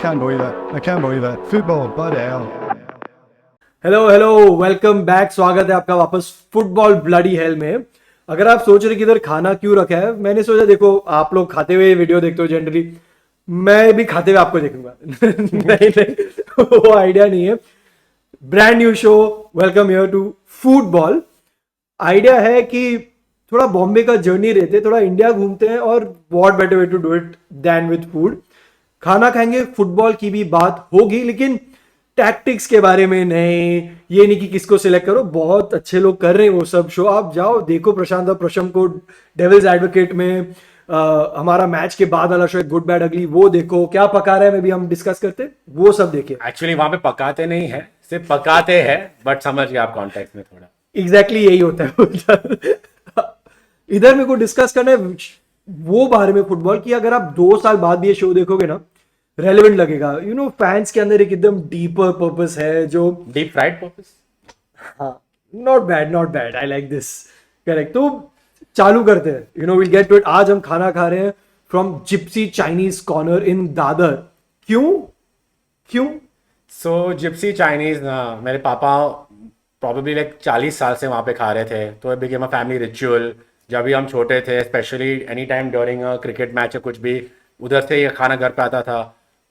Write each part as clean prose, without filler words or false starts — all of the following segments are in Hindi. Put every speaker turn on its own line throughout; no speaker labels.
can't believe it. I can't believe it. Football, bloody hell.
Hello welcome back. स्वागत है आपका वापस फुटबॉल ब्लडी हेल में। अगर आप सोच रहे कि इधर खाना क्यों रखा है, मैंने सोचा देखो आप लोग खाते हुए वीडियो देखते हो जनरली, मैं भी खाते हुए आपको देखूंगा। नहीं वो आइडिया नहीं है। Brand new show, welcome here to football. Idea है कि थोड़ा बॉम्बे का जर्नी रहते, थोड़ा इंडिया घूमते हैं और what better way to do it then with food. खाना खाएंगे, फुटबॉल की भी बात होगी, लेकिन टैक्टिक्स के बारे में नहीं, ये नहीं कि किसको सिलेक्ट करो। बहुत अच्छे लोग कर रहे हैं वो सब शो, आप जाओ देखो। प्रशांत और प्रशम को डेविल्स एडवोकेट में, हमारा मैच के बाद वाला शो गुड बैड अगली, वो देखो। क्या पका रहा है में भी हम डिस्कस करते, वो सब देखिए।
एक्चुअली वहां पे पकाते नहीं है, सिर्फ पकाते हैं, बट समझिए आप कॉन्टेक्स्ट में थोड़ा
एग्जैक्टली यही होता है। इधर मेरे को डिस्कस करना है वो बारे में फुटबॉल की। अगर आप 2 साल बाद भी ये शो देखोगे ना, रेलेवेंट लगेगा। यू नो फैंस के अंदर एक एकदम डीपर पर्पस है, जो
डीप फ्राइड पर्पस।
हाँ, not bad, I like this. Correct. तो चालू करते हैं, you know will get to it. आज हम खाना खा रहे हैं from Gypsy Chinese Corner in Dadar. क्यों?
सो जिप्सी चाइनीज ना, मेरे पापा प्रॉबेबली लाइक 40 साल से वहाँ पे खा रहे थे, तो it became a family ritual. जब भी हम छोटे थे, specially any time during a cricket match या कुछ भी, उधर से ये खाना घर पे आता था।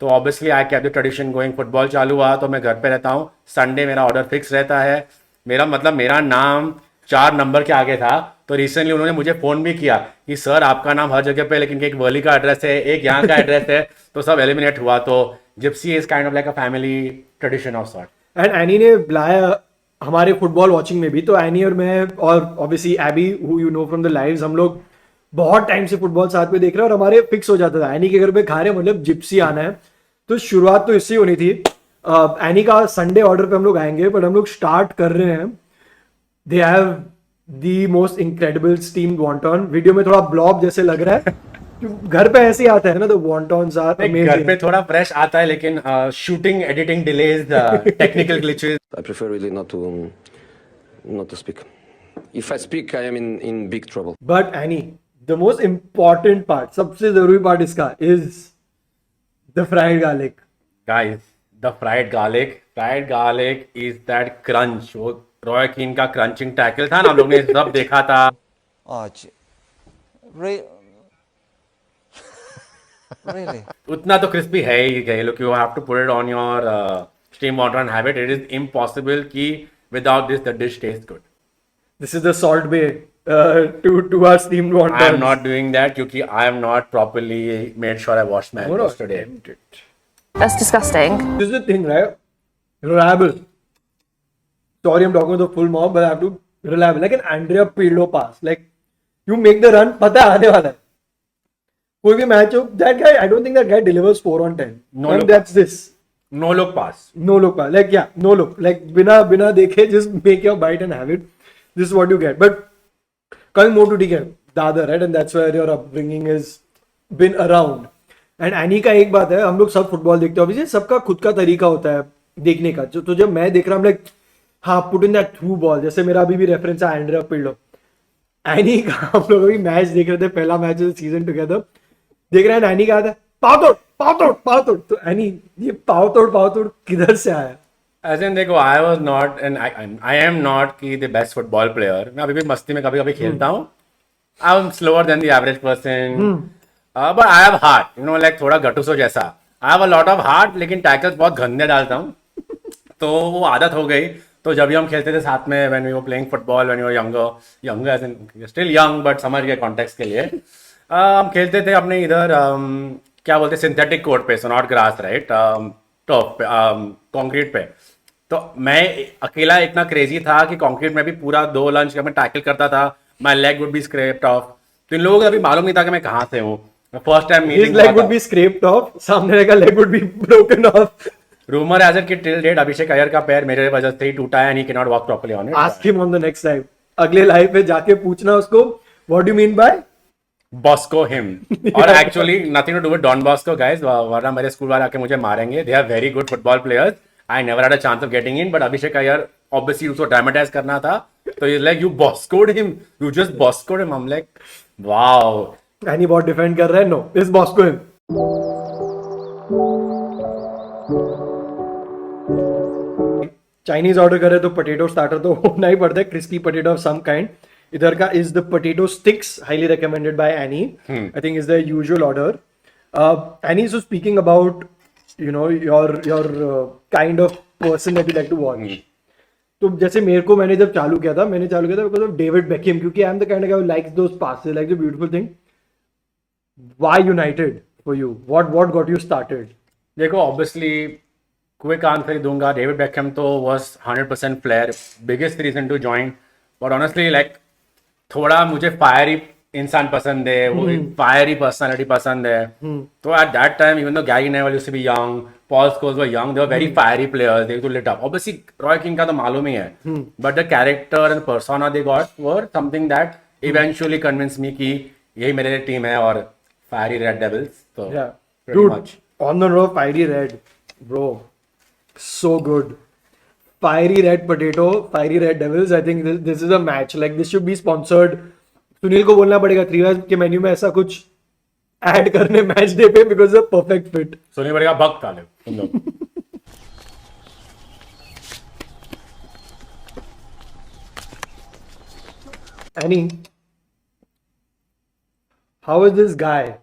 तो obviously I cap the tradition going. Football चालू हुआ तो मैं घर पे रहता हूँ, संडे मेरा ऑर्डर फिक्स रहता है। मेरा नाम 4 नंबर के आगे था, तो रिसेंटली उन्होंने मुझे फ़ोन भी किया कि सर आपका नाम हर जगह पे, लेकिन एक वर्ली का एड्रेस है, एक यहाँ का एड्रेस है, तो सब एलिमिनेट हुआ। तो Gypsy is kind of like a family tradition of sort.
And any ने बुलाया हमारे फुटबॉल वॉचिंग में भी। तो एनी और मैं और obviously Abby, who you know from the lives, हम लोग बहुत टाइम से फुटबॉल साथ में देख रहे हैं और हमारे फिक्स हो जाता था एनी के घर पे खा रहे, मतलब जिप्सी आना है। तो शुरुआत तो इससे होनी थी। एनी का संडे ऑर्डर पे हम लोग आएंगे, बट हम लोग स्टार्ट कर रहे हैं। They have the most incredible steamed wonton. Video में थोड़ा ब्लॉब जैसे लग रहा है, घर पे ऐसे ही आता है ना, तो वॉन्टॉन्स आर अमेजिंग।
घर पे थोड़ा फ्रेश आता है, लेकिन shooting, editing delays, technical glitches.
I prefer really not to speak. If I speak, I am in big trouble.
But any, the most important part, सबसे जरूरी पार्ट इसका is the fried garlic.
Guys, the fried garlic is that crunch। वो रॉय कीन का क्रंचिंग टैकल था ना, हम लोग ने सब देखा था।
Really?
उतना तो क्रिस्पी है ही गए लोग, you have to put it on your steam water and have it. It is impossible कि without this the dish taste good.
This is the Salt Bay to our steamed wontons.
I am not doing that क्योंकि I am not properly made sure I washed my hands today.
That's disgusting.
This is the thing, right? Reliable. Sorry, I'm talking with the full mouth, but I have to reliable. Like an Andrea Pirlo pass. Like you make the run, पता है आने वाला है। कोई भी मैच हो, that guy, I don't think that guy delivers 4 on 10.
No
and
look.
that's this.
No look pass.
No look pass. Like yeah, no look. Like बिना देखे, just make your bite and have it. This is what you get. But coming more to DK, Dadar, right? And that's where your upbringing has been around. And any का एक बात है, हम लोग सब फुटबॉल देखते हैं, ऑब्वियसली सबका खुद का तरीका होता है देखने का। तो जब मैं देख रहा हूँ, लाइक हाँ, put in that through ball, जैसे मेरा अभी भी रेफरेंस है एंड्रिया पिर्लो। एनी का हम लोग अभी मैच देख रहे थे, पहला मैच सीजन टुगेदर देख रहे हैं। एनी का आता है पाव तोड़। तो एनी, ये पाव तोड़ किधर से आया?
As in देखो, I was not and I am not की the best football player। मैं अभी भी मस्ती में कभी खेलता हूँ। I am slower than the average person, but I have heart, you know, like थोड़ा गटुसो जैसा। I have a lot of heart, लेकिन टैकल्स बहुत गंदे डालता हूँ, तो वो आदत हो गई। तो जब भी हम खेलते थे साथ में, when we were playing football, when we were younger as in still young, but समझ गए कॉन्टेक्स्ट के लिए। हम खेलते थे अपने इधर क्या बोलते हैं, सिंथेटिक कोर्ट पे, so not grass, right, top पे, कंक्रीट पे। तो मैं अकेला इतना क्रेजी था कि कंक्रीट में भी पूरा 2 लंच में टैकल करता था। My leg would be scrapped of. तो इन लोगों को अभी मालूम नहीं था कि मैं कहाँ से हूँ। First time meeting,
leg would be scrapped off, सामने का leg would be broken off.
Rumour has it कि टिल डेट अभिषेक अय्यर का पैर मेरे वजह से ही टूटा है and he can not walk properly on it.
Ask him on the next live, अगले लाइव पे जाके पूछना उसको, what do you mean by
Bosco him. और actually nothing to do with Don Bosco guys, वरना मेरे स्कूल वाले आके मुझे मारेंगे। They are very good football players. I never had a chance of getting in, but Abhishek Iyer obviously उसको ड्रामेटाइज करना था, तो is like you Boscoed him, you just Boscoed him. I am like wow.
एनी बहुत डिफेंड कर रहा है, no, is Bosco him. Chinese order करे तो पोटैटो स्टार्टर तो होना ही पड़ता है, crispy potato of some kind. इधर का is the potato sticks, highly recommended by Annie. I think is the usual order. Annie, so speaking about your kind of person that you like to watch. तो जैसे मैंने जब चालू किया था बिकॉज ऑफ डेविड बेकहम, क्योंकि I am the kind of guy who likes those passes, like the beautiful thing. Why United for you? What got you started?
देखो, ऑब्वियसली क्विक आंसर ही दूंगा. डेविड बेकहम तो was 100% player, biggest reason to join. But honestly like थोड़ा मुझे फायरी इंसान पसंद है, वो फायरी पर्सनालिटी पसंद है. तो at that time even though Gary Neville used to be young, Paul Scholes were young, they were very fiery players, they too lit up. Obviously Roy Keane का तो मालूम ही है, but the character and persona they got were something that eventually convince me कि यही मेरे लिए टीम है और फायरी रेड डेविल्स. तो
Dude, on the road, fiery red, bro, so good. Fiery red potato, fiery red devils. I think this is a match. Like this should be sponsored. Sunil को बोलना पड़ेगा 3 के मेन्यू में ऐसा कुछ ऐड करने मैच डे पे, बिकॉज अ परफेक्ट फिट.
सुनी पड़ेगा भक्त आले तुम लोग.
Any, how is this guy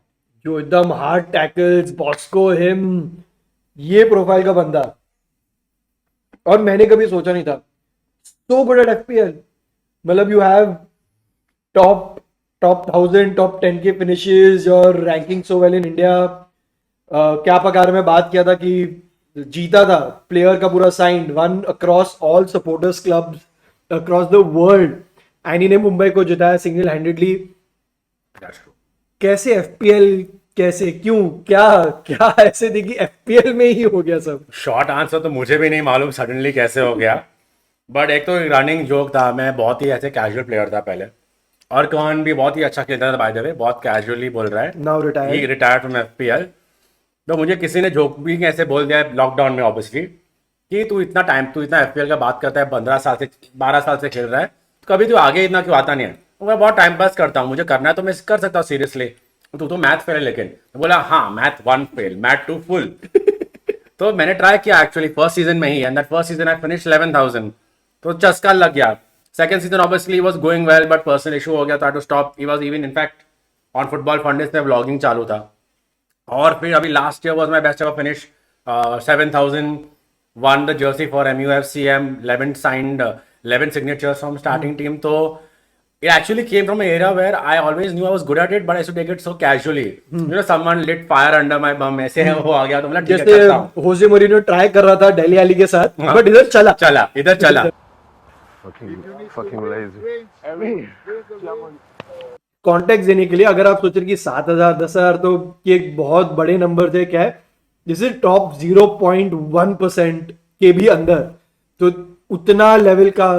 जो एकदम हार्ड टैकल्स, बॉस्को हिम, ये प्रोफाइल का बंदा, और मैंने कभी सोचा नहीं था. So good at FPL. मतलब यू हैव टॉप 1000, टॉप 10 के finishes, your ranking so well in India. क्या पकार में बात किया था कि जीता था प्लेयर का पूरा sign, one across all supporters clubs across the world. Annie ने मुंबई को जिताया सिंगल हैंडेडली. कैसे एफपीएल, कैसे, क्यों, क्या ऐसे देखी एफपीएल में ही हो गया सब?
शॉर्ट आंसर तो मुझे भी नहीं मालूम सडनली कैसे हो गया. बट एक तो रनिंग जोक था, मैं बहुत ही ऐसे कैजुअल प्लेयर था पहले, और कौन भी बहुत ही अच्छा खेलता था. बाय द वे बहुत कैजुअली बोल रहा है,
now retired.
He retired from FPL. तो मुझे किसी ने जोक भी ऐसे बोल दिया लॉकडाउन में ऑब्वियसली कि तू इतना एफपीएल का बात करता है, 12 साल से खेल रहा है, तो कभी तू आगे इतना क्यों आता नहीं है? तो मैं बहुत टाइम पास करता हूँ, मुझे करना है तो मैं कर सकता हूँ सीरियसली. तू तो मैथ फेल है. लेकिन तो बोला हाँ, मैथ 1 फेल, मैथ 2 फुल. तो मैंने ट्राई किया एक्चुअली फर्स्ट सीजन में ही, and that first season I finish 11,000. तो चस्का लग गया. Second season obviously was going well, but personal issue हो गया, तो I to stop. He was even in fact on football फंडेस में व्लॉगिंग चालू था. और फिर अभी last year was my best ever finish, 7,000, won the jersey for MUFCM, 11 signed, 11 signatures from starting team. तो it actually came from an era where I always knew I was good at it, but I used to take it so casually. You know, someone lit fire under my bum, ऐसे है वो आ गया तो मतलब ठीक है करता हूँ.
जैसे होजे मोरिनो ट्राई कर रहा था दिल्ली वाली के साथ, बट इधर चला.
Fucking lazy.
कॉन्टेक्ट देने के लिए अगर आप सोच रहे कि 7,000 10,000 तो ये एक बहुत बड़े नंबर थे, क्या है जैसे टॉप 0.1% के भी अंदर, तो उतना लेवल का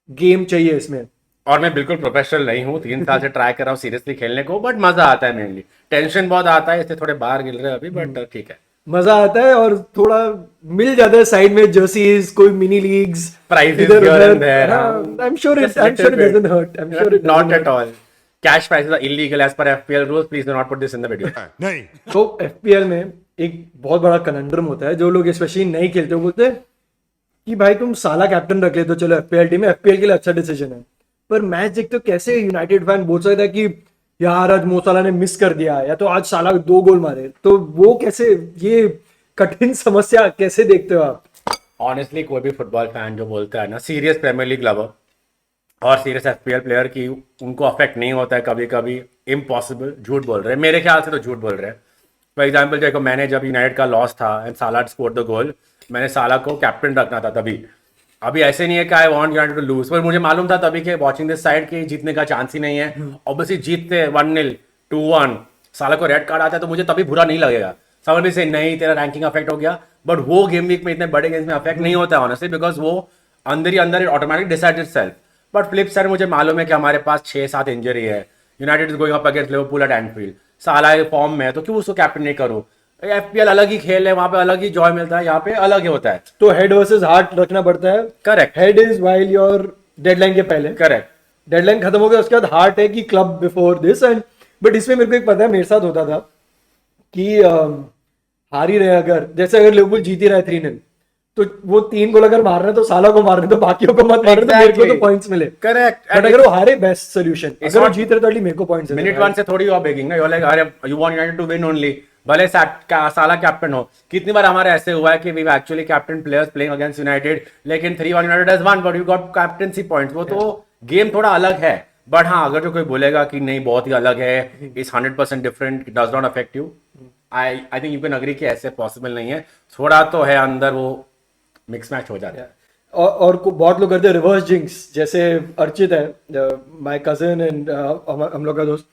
गेम चाहिए इसमें.
और मैं बिल्कुल प्रोफेशनल नहीं हूँ, 3 साल से ट्राई कर रहा हूँ सीरियसली खेलने को, बट मजा आता है. मेनली टेंशन बहुत आता है, इससे थोड़े बाहर गिर रहे हैं अभी, बट ठीक है,
मजा आता है. और थोड़ा मिल जाता है साइड में जर्सीज, कोई mini leagues,
Prizes here and there.
I am sure it doesn't hurt. I am sure it
not at all. Cash prizes are illegal as per FPL rules. Please do not put this in the video.
नहीं.
तो एफपीएल में एक बहुत बड़ा कनंड्रम होता है, जो लोग स्पेशली नहीं खेलते वो बोलते हैं कि भाई तुम साला कैप्टन रख ले तो चलो एफपीएल टीम में, एफपीएल के लिए अच्छा डिसीजन है. पर मैच देखते हो कैसे यूनाइटेड फैन बोल सकता है कि यार आज मो साला ने मिस कर दिया, या तो आज साला 2 गोल मारे, तो वो कैसे, ये कठिन समस्या कैसे देखते हो आप?
Honestly, कोई भी फुटबॉल फैन जो बोलता है ना, सीरियस प्रीमियर लीग लवर और सीरियस एफपीएल प्लेयर की उनको अफेक्ट नहीं होता है कभी कभी, इम्पॉसिबल, झूठ बोल रहे हैं. मेरे ख्याल से तो झूठ बोल रहे हैं. फॉर एग्जाम्पल देखो, मैंने जब यूनाइटेड का लॉस था एंड साला स्कोर्ड द गोल, मैंने साला को कैप्टन रखना था तभी. अभी ऐसे नहीं है कि I want United to lose, पर मुझे मालूम था तभी के वॉचिंग दिस साइड के जीतने का चांस ही नहीं है. ऑब्वियसली जीतते 1-0, 2-1, साला को रेड कार्ड आता है तो मुझे तभी बुरा नहीं लगेगा. समझ में से नहीं तेरा रैंकिंग अफेक्ट हो गया, बट वो गेम वीक में इतने बड़े गेम्स में अफेक्ट नहीं होता है ऑनेस्टली, बिकॉज वो अंदर ही अंदर automatic decide itself. But flip side मुझे मालूम है कि हमारे पास 6-7 इंजरी है. United is going up against Liverpool at Anfield, साला फॉर्म में है, तो क्यों उसको कैप्टन नहीं करूं? एफपीएल अलग ही खेल है, वहां पे अलग ही जॉय मिलता है, यहाँ पे अलग ही होता है.
तो हेड वर्सेस हार्ट रखना पड़ता है.
Correct.
Head is while your deadline के पहले,
करेक्ट.
डेडलाइन खत्म हो गया उसके बाद हार्ट है कि club before this. And but इसमें मेरे को एक पता है, मेरे साथ होता था कि हार ही रहे अगर, जैसे अगर लिवरपूल जीत ही रहा है 3-0, तो वो 3 गोल अगर मार रहे हैं तो साला को मार रहे हैं, तो बाकियों को मत मार रहे, तो मेरे को तो पॉइंट्स मिले।
करेक्ट।
बट अगर वो हारे, बेस्ट सोल्यूशन। अगर वो जीत रहे तो एटलीस्ट मेरे को पॉइंट्स
मिनट 1 से थोड़ी और बेगिंग ना, यू लाइक अरे you want United to win only, भले साला कैप्टन हो। कितनी बार हमारे ऐसे हुआ है कि we actually captain players playing against United, लेकिन 3-1 United has won but you got captaincy points. वो तो गेम थोड़ा अलग है, बट हाँ अगर जो कोई बोलेगा कि नहीं बहुत ही अलग है, is 100% different, does not affect you, I think you can agree कि ऐसे पॉसिबल नहीं है। थोड़ा तो है अंदर, वो मिक्स मैच हो जाता है।
और बहुत लोग करते हैं रिवर्स जिंक्स, जैसे अर्चित है माय कजिन एंड हम लोग का दोस्त,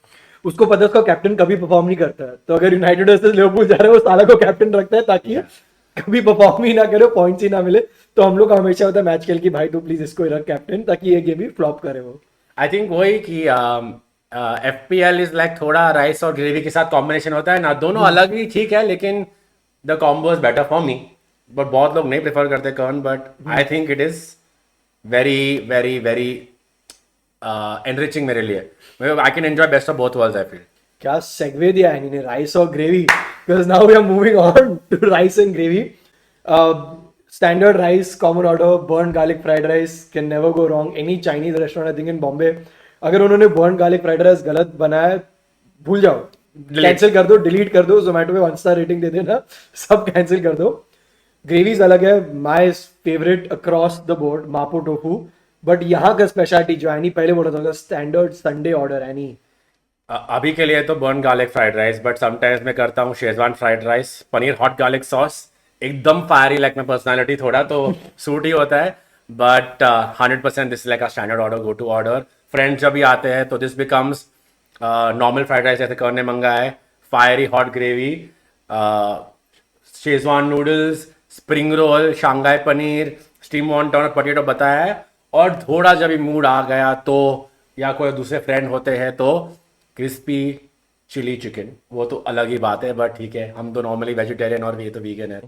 उसको पता है उसका कैप्टन कभी परफॉर्म नहीं करता है, तो अगर यूनाइटेड वर्सेस लिवरपूल जा रहा है वो साला को कैप्टन रखता है ताकि कभी परफॉर्म ही ना करे, पॉइंट्स ही ना मिले। तो हम लोग का हमेशा होता है मैच खेल की भाई तू प्लीज इसको ही रख कैप्टन, ताकि ये गेम ही फ्लॉप करे वो।
आई थिंक वही कि FPL इज लाइक थोड़ा राइस और ग्रेवी के साथ कॉम्बिनेशन होता है ना, दोनों अलग ही ठीक है, लेकिन the combo is better for me. But बहुत लोग नहीं प्रेफर करते कर्न, but I think it is very very very enriching मेरे लिए। I can enjoy best of both worlds I feel.
क्या सेगवे दिया है इन्होंने, राइस और gravy, because now we are moving on to rice and gravy. Standard rice, common order, burn garlic fried rice can never go wrong. Any Chinese restaurant I think in Bombay, अगर उन्होंने बर्न गार्लिक फ्राइड राइस गलत बनाया, भूल जाओ, कैंसिल कर दो, डिलीट कर दो, जोमेटो पे 1 स्टार रेटिंग दे देना, सब कैंसिल कर दो। ग्रेवीज अलग है, my favourite across the board mapo tofu, but यहाँ का स्पेशलिटी जो एनी पहले बोला था, स्टैंडर्ड संडे ऑर्डर एनी।
अभी के लिए तो burn garlic fried rice, but sometimes मैं करता हूँ Schezwan fried rice, paneer hot garlic sauce, एकदम फायरी, लाइक माई पर्सनालिटी थोड़ा तो सूट ही होता है। But 100% this like a standard order, go to order. Friends जब भी आते हैं तो this becomes normal fried rice जैसे करने मंगा है, fiery hot gravy, Schezwan noodles, spring roll, Shanghai paneer, steam wonton और पोटैटो बताया है। और थोड़ा जब भी मूड आ गया तो, या कोई दूसरे फ्रेंड होते हैं तो क्रिस्पी चिली चिकन, वो तो अलग ही बात है। बट ठीक है, हम तो नॉर्मली वेजिटेरियन और ये तो वीगन है।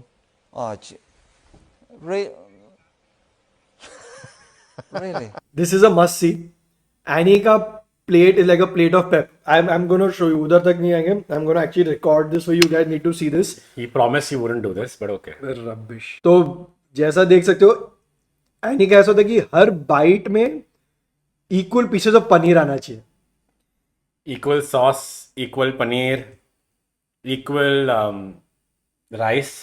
Really?
This is a must see. एनी का plate is like a plate of pep. I am gonna show you, उधर तक नहीं आएंगे, I am gonna actually record this so you guys need to see this.
He promised he wouldn't do this, but okay.
Rubbish. तो जैसा देख सकते हो, एनी का ऐसा होता है कि हर बाइट में इक्वल पीसेस ऑफ पनीर आना चाहिए।
Equal sauce, equal paneer, equal rice.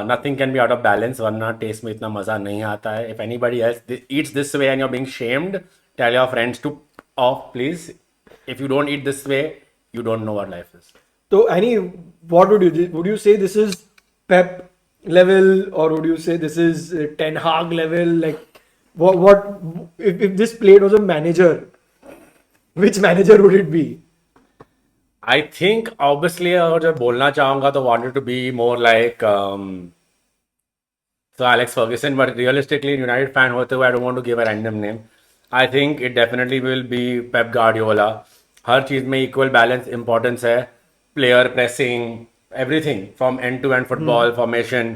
Nothing can be out of balance, वरना टेस्ट में इतना मजा नहीं आता है। If anybody else eats this way and you're being shamed, tell your friends to off, please. If you don't eat this way, you don't know what life is.
तो any, what would you say this is Pep level, or would you say this is Ten Hag level? Like what if this plate was a manager, which manager would it be?
I think obviously अगर जब बोलना चाहूँगा तो wanted to be more like so Alex Ferguson, but realistically United fan होते हुए I don't want to give a random name. I think it definitely will be Pep Guardiola. हर चीज़ में equal balance importance है, player pressing, everything from end to end football formation,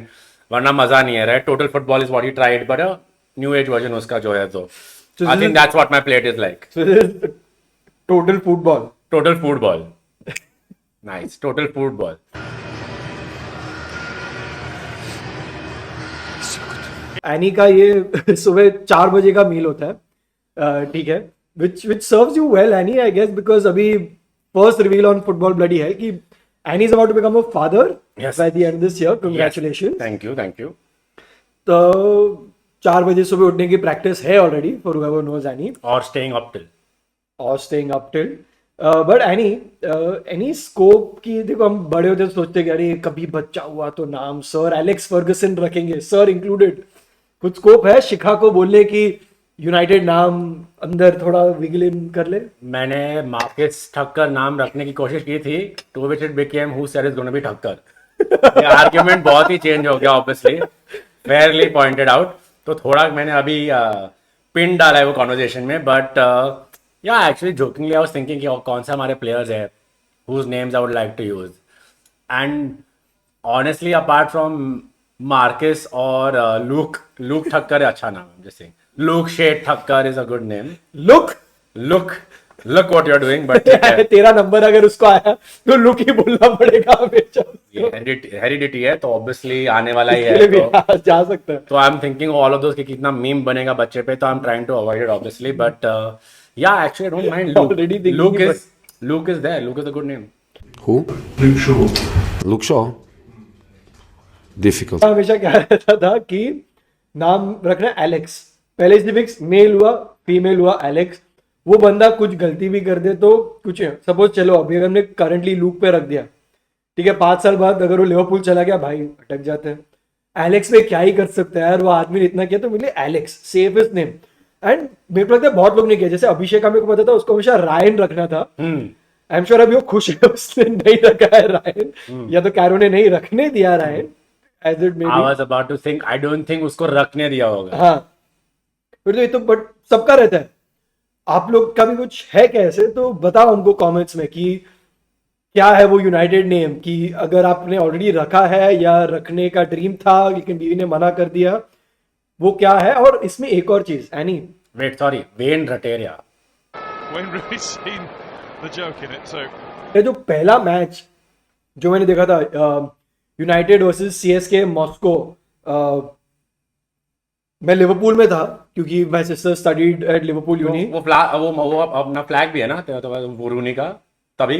वरना मज़ा नहीं है, right? Total football is what he tried, but a new age version उसका जो है तो
So
I
this
think
is-
that's what my plate is like.
So this is total football.
Total football. Nice. Total football.
Any का ये सुबह 4 बजे का मील होता है, ठीक है, which serves you well, Annie, I guess, because अभी first reveal on Football Bloody Hell कि Annie is about to become a father
Yes.
by the end of this year. Congratulations.
Thank you. Thank you.
तो 4 बजे सुबह उठने की प्रैक्टिस है already for whoever knows Annie,
Or staying up till.
और staying up till. But any scope की, देखो हम बड़े होते सोचते कि अरे कभी बच्चा हुआ तो नाम सर एलेक्स फर्गसन रखेंगे, सर इंक्लूडेड। कुछ स्कोप है शिखा को बोलने की यूनाइटेड नाम अंदर थोड़ा विगल इन कर ले?
मैंने मार्केस ठक्कर नाम रखने की कोशिश की थी, to which it became who said is gonna be Thakkar. Argument बहुत ही चेंज हो गया ऑब्वियसली, फेयरली पॉइंटेड आउट। तो थोड़ा मैंने अभी पिन डाला है वो कॉन्वर्जेशन में, बट या actually jokingly I was thinking कि कौन सा हमारे प्लेयर्स है whose names I would like to use, and honestly apart from Marquez और लूक ठक्कर अच्छा नाम है, जैसे Luke Shet Thakkar is a good name.
Look
look Look what you're doing, but
तेरा नंबर अगर उसको आया तो लुक ही बोलना पड़ेगा हमेशा।
हेरिडिटी है तो ऑब्वियसली आने वाला ही
इसके लिए भी
है।
जा सकता है।
तो I am thinking all of those कि कितना मीम बनेगा बच्चे पे, तो I am trying to avoid it obviously, but या actually I don't mind
Already thinking
look
it,
is Luke is there. Luke is a good name.
Who?
Luke Shaw.
Luke Shaw. Difficult.
हमेशा क्या रहता था कि नाम रखना एलेक्स, पहले सिर्फ मेल हुआ फीमेल हुआ एलेक्स, वो बंदा कुछ गलती भी कर दे तो कुछ सपोज चलो अभी अगर हमने करंटली लूक पे रख दिया, ठीक है 5 साल बाद अगर वो लिवरपूल चला गया भाई अटक जाते हैं, एलेक्स में क्या ही कर सकता है यार, वो आदमी ने इतना किया तो मिले एलेक्स सेफेस्ट नेम। एंड मेरे को लगता है बहुत लोग ने किया, जैसे अभिषेक का मेरे को पता था उसको हमेशा रायन रखना था, आई एम श्योर अभी वो खुश है उसने नहीं रखा है रायन, या तो कैरो ने नहीं रखने दिया Ryan as it may
I was about to think. I don't think उसको रखने दिया होगा।
हाँ फिर तो ये तो बट सबका रहता है। आप लोग का भी कुछ है कैसे तो बताओ हमको कमेंट्स में कि क्या है वो यूनाइटेड नेम, कि अगर आपने ऑलरेडी रखा है या रखने का ड्रीम था लेकिन बीवी ने मना कर दिया, वो क्या है। और इसमें एक और चीज any,
Wait, sorry, Wayne Rateria.
Wayne Rooney's seen the joke in it, so
ये जो पहला मैच जो मैंने देखा था यूनाइटेड वर्सेस सीएसके मॉस्को, मैं लिवरपूल में था क्योंकि my sister studied at Liverpool uni.
वो अपना फ्लैग भी है ना तो वो रूनी का तभी।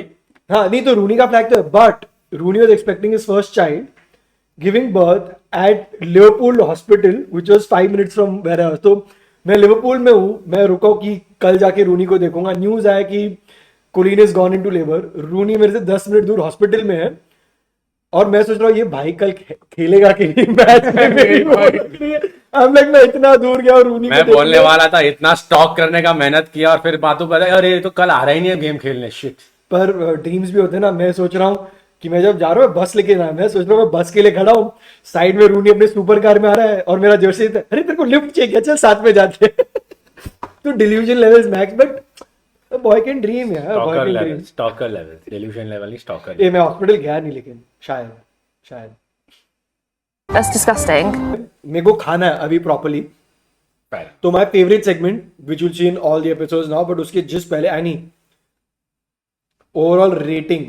हाँ नहीं तो रूनी का फ्लैग तो है, but Rooney was expecting his first child, giving birth at Liverpool hospital which was 5 minutes from where I was. तो मैं लिवरपूल में हूँ, मैं रुका कि कल जाके रूनी को देखूंगा। न्यूज आया कि Colin is gone into labour, Rooney मेरे से 10 मिनट दूर हॉस्पिटल में है, और मैं सोच रहा हूँ ये भाई कल खेलेगा कि नहीं मैच में। मेरी हम लोग मैं इतना दूर गया और रूनी
मैं बोलने वाला था इतना स्टॉक करने का मेहनत किया और फिर बातों पर अरे ये तो कल आ रहा ही नहीं है गेम खेलने, शिट।
पर ड्रीम्स भी होते हैं ना। मैं सोच रहा हूँ कि मैं जब जा रहा हूँ बस लेके ना, मैं सोच रहा हूँ मैं बस के लिए खड़ा हूँ, साइड में रूनी अपने सुपर कार में आ रहा है और मेरा जर्सी, अरे तेरे को लिफ्ट चाहिए चल साथ में जाते हैं। तो delusion levels max, but boy can dream यार, boy can dream.
Stalker level, delusion level नहीं स्टॉकर।
ये मैं हॉस्पिटल गया नहीं लेकिन शायद
That's disgusting.
मेरे को खाना है अभी प्रॉपर्ली। तो my favourite segment which will see in all the episodes now, but उसके जस्ट पहले any overall rating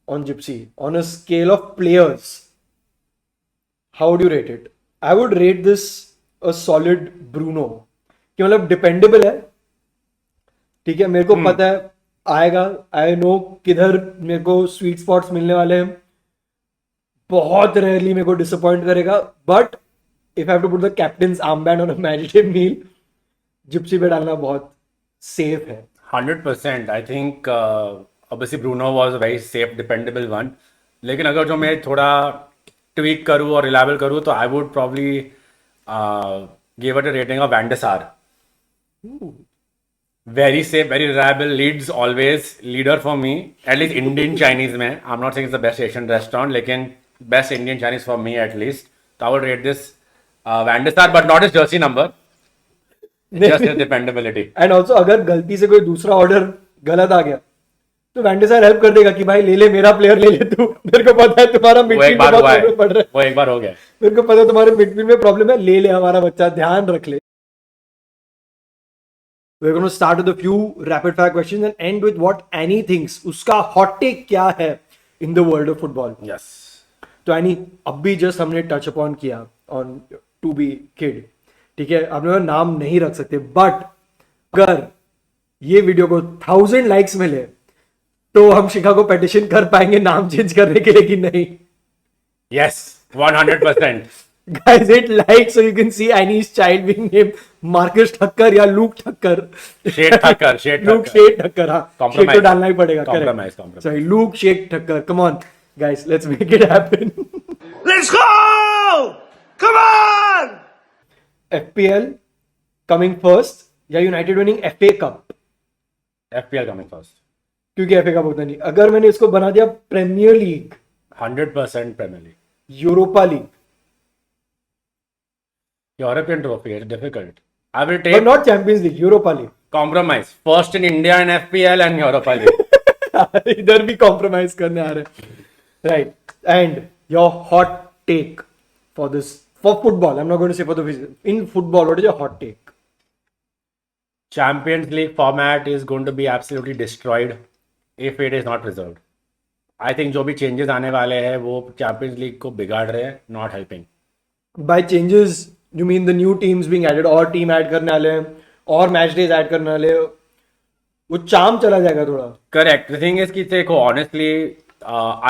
on Gypsy on a scale of players, how would you rate it? I would rate this a solid Bruno, कि मतलब डिपेंडेबल है, ठीक है, मेरे को पता है आएगा, आई नो किधर मेरे को स्वीट स्पॉट्स मिलने वाले हैं, बहुत रेयरली मेरे को डिसअपॉइंट करेगा, but if I have to put the captain's armband on a magic meal, Gypsy पे डालना बहुत सेफ है।
100%। I think obviously Bruno was a very safe dependable one, लेकिन अगर जो मैं थोड़ा ट्वीक करूँ और रिलायबल करूँ तो I would probably give it a rating of van der Sar. Very safe, very reliable, leads always, leader for me, at least Indian Chinese में। I am not saying it's the best Asian restaurant, लेकिन best Indian Chinese for me at least. तो I would rate this van der Sar, but not his jersey number, just his dependability.
And also अगर गलती से कोई दूसरा ऑर्डर गलत आ गया तो वैन डर सार हेल्प कर देगा कि भाई ले मेरा प्लेयर ले ले तू, मेरे को पता है तुम्हारा मिडफील्ड में बहुत प्रॉब्लम पड़ रहा है,
वो एक बार हो गया,
मेरे को पता है तुम्हारे मिडफील्ड में प्रॉब्लम है, ले हमारा बच्चा, ध्यान रख ले। We're going to start with a few rapid fire questions and end with what Annie thinks. उसका hot take क्या है in the world of football?
Yes.
तो Annie, अब भी just हमने touch upon किया on to be kid, ठीक है, आप लोग नाम नहीं रख सकते, बट अगर ये वीडियो को 1000 लाइक्स मिले तो हम शिकागो पेटिशन कर पाएंगे नाम चेंज करने के लिए कि नहीं?
Yes, 100%.
Guys, hit like so you can see Annie's child being named Marcus Thakkar या लूक ठक्कर।
शेख ठक्कर, शेख
लूक
ठक्कर।
शेख ठक्कर, हाँ, शेख तो डालना ही पड़ेगा।
Compromise,
correct.
compromise.
Sorry, Luke Sheikh Thakkar. Come on, guys, let's make it happen.
Let's go! Come on!
FPL coming first या United winning FA cup?
FPL coming first.
क्योंकि FA कप होता नहीं। अगर मैंने इसको बना दिया Premier League,
100% Premier League.
Europa League,
European trophy is difficult. I will
but
take
not Champions League, Europa League.
compromise. First in India and FPL and Europa League.
इधर भी कॉम्प्रोमाइज करने आ रहे हैं, right? And your hot take for this, for football, I am not going to say for the in football, what is your hot take?
Champions League format is going to be absolutely destroyed if it is not preserved. I think जो भी changes आने वाले हैं वो Champions League को बिगाड़ रहे हैं, not helping.
By changes, you mean the new teams being added, और team add करने वाले हैं, और match days add करने वाले हैं, वो charm चला जाएगा थोड़ा.
Correct. The thing is कि देखो honestly,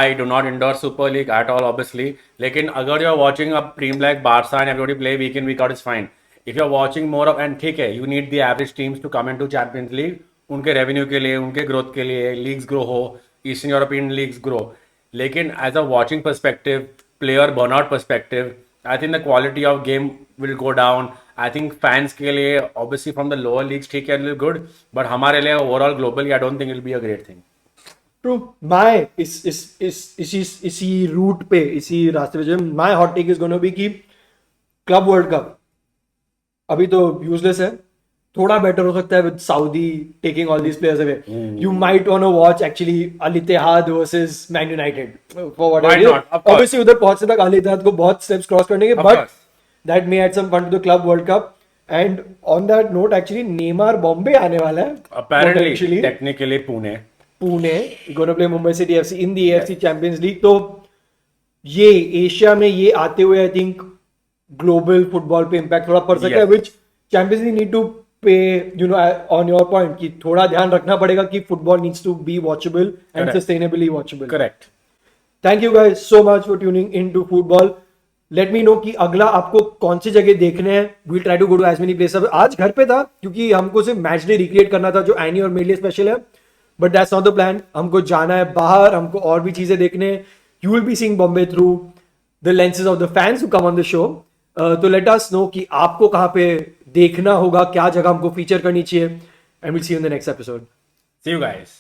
I do not endorse Super League at all, obviously. लेकिन अगर you're watching a team like Barca and everybody play week in week out is fine. If you're watching more of, and ठीक है, you need the average teams to come into Champions League, उनके revenue के लिए, उनके growth के लिए, leagues grow हो, Eastern European leagues grow. लेकिन as a watching perspective, player burnout perspective, I think the quality of game will go down. I think fans के लिए, obviously from the lower leagues, ठीक है, little good, but हमारे लिए overall globally, I don't think it will be a great thing.
True. My इसी रूट पे, इसी रास्ते पे जो my hot take is going to be कि क्लब वर्ल्ड कप अभी तो यूजलेस है, थोड़ा बेटर हो सकता है with Saudi taking all these players away. You might want to watch actually Al Ittihad versus Man United for whatever. Obviously उधर पहुंचने तक अल इत्तेहाद को बहुत स्टेप्स क्रॉस करने के, but that may add some fun to the club world cup. And on that note actually Neymar Bombay आने वाला है
Apparently, technically Pune
gonna play Mumbai City FC in the AFC Champions League. तो ये एशिया में ये आते हुए आई थिंक ग्लोबल फुटबॉल पे इम्पैक्ट थोड़ा पड़ सकता है, which Champions League need to pay, you know, on your point कि थोड़ा ध्यान रखना पड़ेगा कि football needs to be watchable and sustainably watchable.
Correct.
Thank you guys so much for tuning in to football. Let me know कि अगला आपको कौन सी जगह देखने हैं. We try to go to as many places. आज घर पे था क्योंकि हमको सिर्फ मैच डे रिक्रिएट करना था जो एनी और मेरे लिए स्पेशल है, but that's not the plan. हमको जाना है बाहर, हमको और भी चीजें देखने हैं. You will be seeing Bombay through the lenses of the fans who come on the show. तो लेट अस नो कि आपको कहाँ पे देखना होगा, क्या जगह हमको फीचर करनी चाहिए, and will see you in the next episode.
See you guys.